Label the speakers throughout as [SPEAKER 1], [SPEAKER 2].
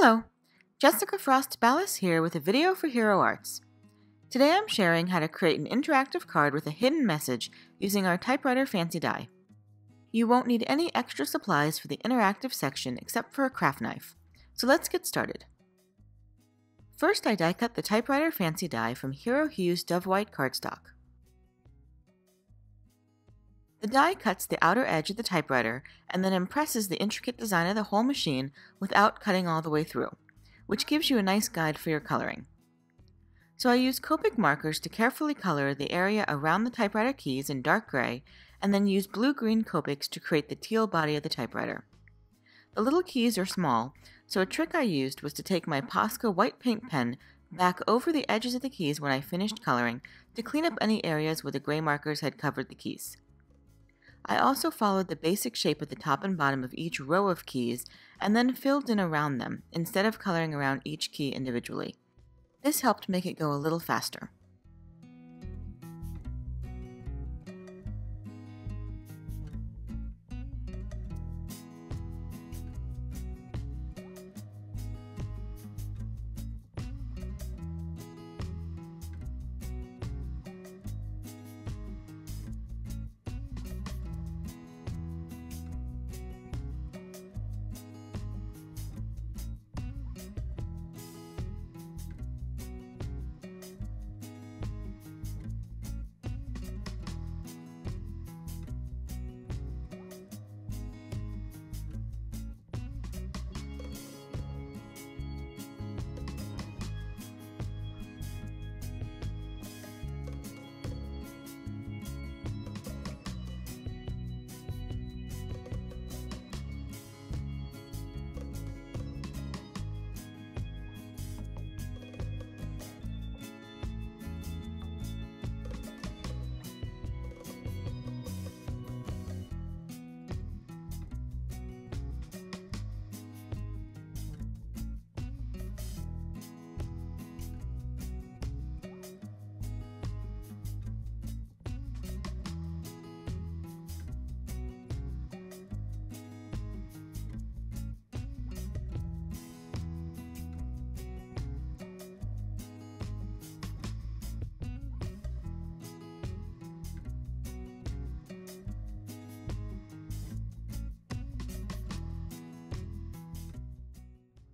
[SPEAKER 1] Hello, Jessica Frost Ballas here with a video for Hero Arts. Today I'm sharing how to create an interactive card with a hidden message using our Typewriter fancy die. You won't need any extra supplies for the interactive section except for a craft knife, so let's get started. First, I die cut the Typewriter fancy die from Hero Hues Dove White Cardstock. The die cuts the outer edge of the typewriter and then impresses the intricate design of the whole machine without cutting all the way through, which gives you a nice guide for your coloring. So I use Copic markers to carefully color the area around the typewriter keys in dark gray, and then use blue-green Copics to create the teal body of the typewriter. The little keys are small, so a trick I used was to take my Posca white paint pen back over the edges of the keys when I finished coloring to clean up any areas where the gray markers had covered the keys. I also followed the basic shape at the top and bottom of each row of keys and then filled in around them instead of coloring around each key individually. This helped make it go a little faster.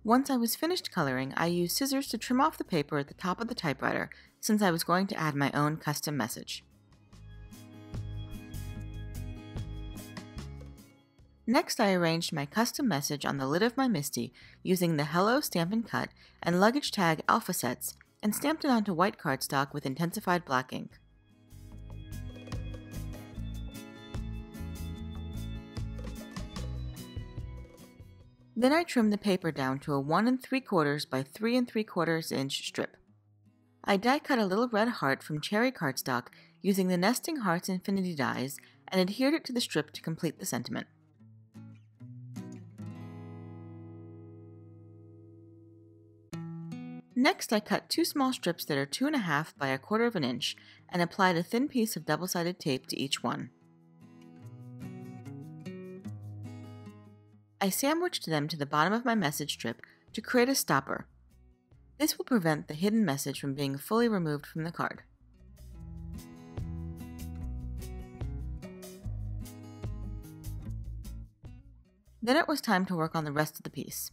[SPEAKER 1] Once I was finished coloring, I used scissors to trim off the paper at the top of the typewriter since I was going to add my own custom message. Next, I arranged my custom message on the lid of my MISTI using the Hello Stampin' Cut and Luggage tag alpha sets and stamped it onto white cardstock with Intens-ified black ink. Then I trimmed the paper down to a 1 3/4 by 3 3/4 inch strip. I die cut a little red heart from cherry cardstock using the Nesting Hearts Infinity dies and adhered it to the strip to complete the sentiment. Next, I cut 2 small strips that are 2 1/2 by 1/4 inch and applied a thin piece of double-sided tape to each one. I sandwiched them to the bottom of my message strip to create a stopper. This will prevent the hidden message from being fully removed from the card. Then it was time to work on the rest of the piece.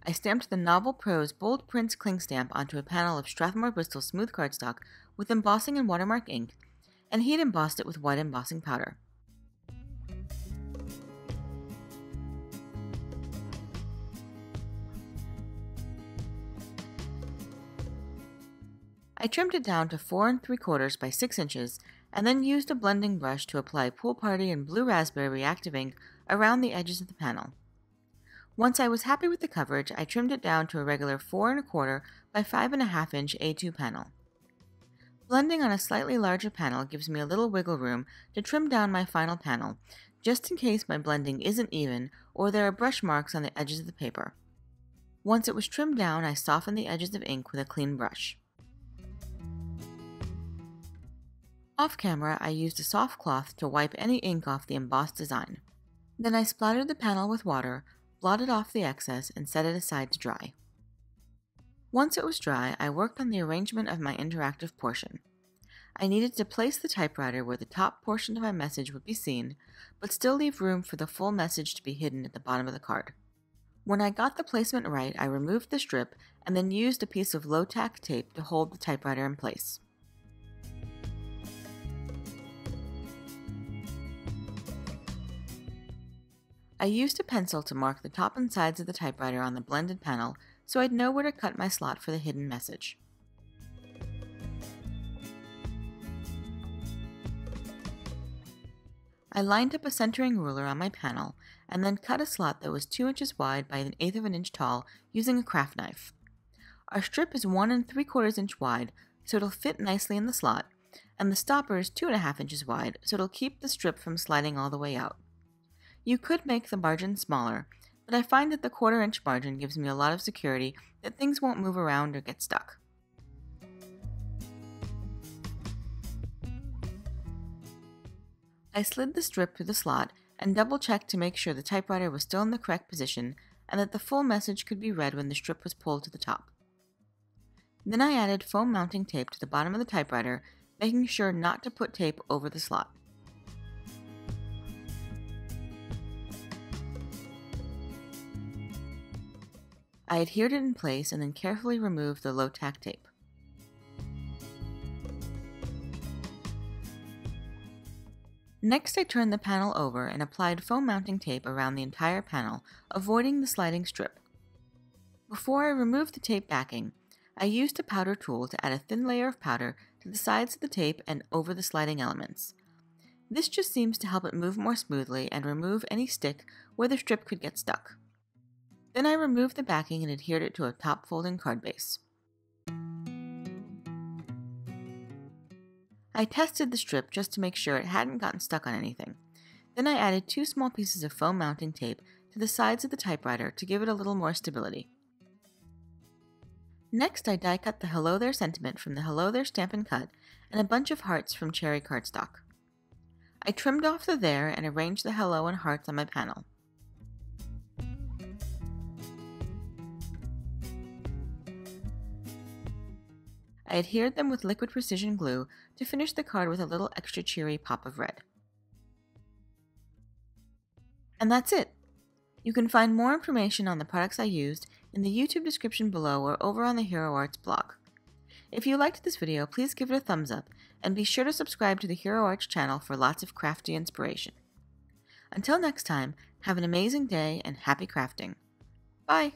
[SPEAKER 1] I stamped the novel Prose Bold Prints Cling Stamp onto a panel of Strathmore Bristol smooth cardstock with embossing and watermark ink, and heat embossed it with white embossing powder. I trimmed it down to 4 3/4 by 6 inches and then used a blending brush to apply Pool Party and Blue Raspberry Reactive ink around the edges of the panel. Once I was happy with the coverage, I trimmed it down to a regular 4 1/4 by 5 1/2 inch A2 panel. Blending on a slightly larger panel gives me a little wiggle room to trim down my final panel, just in case my blending isn't even or there are brush marks on the edges of the paper. Once it was trimmed down, I softened the edges of ink with a clean brush. Off camera, I used a soft cloth to wipe any ink off the embossed design. Then I splattered the panel with water, blotted off the excess, and set it aside to dry. Once it was dry, I worked on the arrangement of my interactive portion. I needed to place the typewriter where the top portion of my message would be seen, but still leave room for the full message to be hidden at the bottom of the card. When I got the placement right, I removed the strip and then used a piece of low-tack tape to hold the typewriter in place. I used a pencil to mark the top and sides of the typewriter on the blended panel so I'd know where to cut my slot for the hidden message. I lined up a centering ruler on my panel and then cut a slot that was 2 inches wide by 1/8 of an inch tall using a craft knife. Our strip is 1 3/4 inch wide, so it'll fit nicely in the slot, and the stopper is 2.5 inches wide, so it'll keep the strip from sliding all the way out. You could make the margin smaller, but I find that the 1/4 inch margin gives me a lot of security that things won't move around or get stuck. I slid the strip through the slot and double-checked to make sure the typewriter was still in the correct position and that the full message could be read when the strip was pulled to the top. Then I added foam mounting tape to the bottom of the typewriter, making sure not to put tape over the slot. I adhered it in place and then carefully removed the low-tack tape. Next, I turned the panel over and applied foam mounting tape around the entire panel, avoiding the sliding strip. Before I removed the tape backing, I used a powder tool to add a thin layer of powder to the sides of the tape and over the sliding elements. This just seems to help it move more smoothly and remove any stick where the strip could get stuck. Then I removed the backing and adhered it to a top folding card base. I tested the strip just to make sure it hadn't gotten stuck on anything. Then I added 2 small pieces of foam mounting tape to the sides of the typewriter to give it a little more stability. Next, I die cut the Hello There sentiment from the Hello There Stampin' Cut and a bunch of hearts from cherry cardstock. I trimmed off the there and arranged the hello and hearts on my panel. I adhered them with liquid precision glue to finish the card with a little extra cheery pop of red. And that's it! You can find more information on the products I used in the YouTube description below or over on the Hero Arts blog. If you liked this video, please give it a thumbs up and be sure to subscribe to the Hero Arts channel for lots of crafty inspiration. Until next time, have an amazing day and happy crafting. Bye!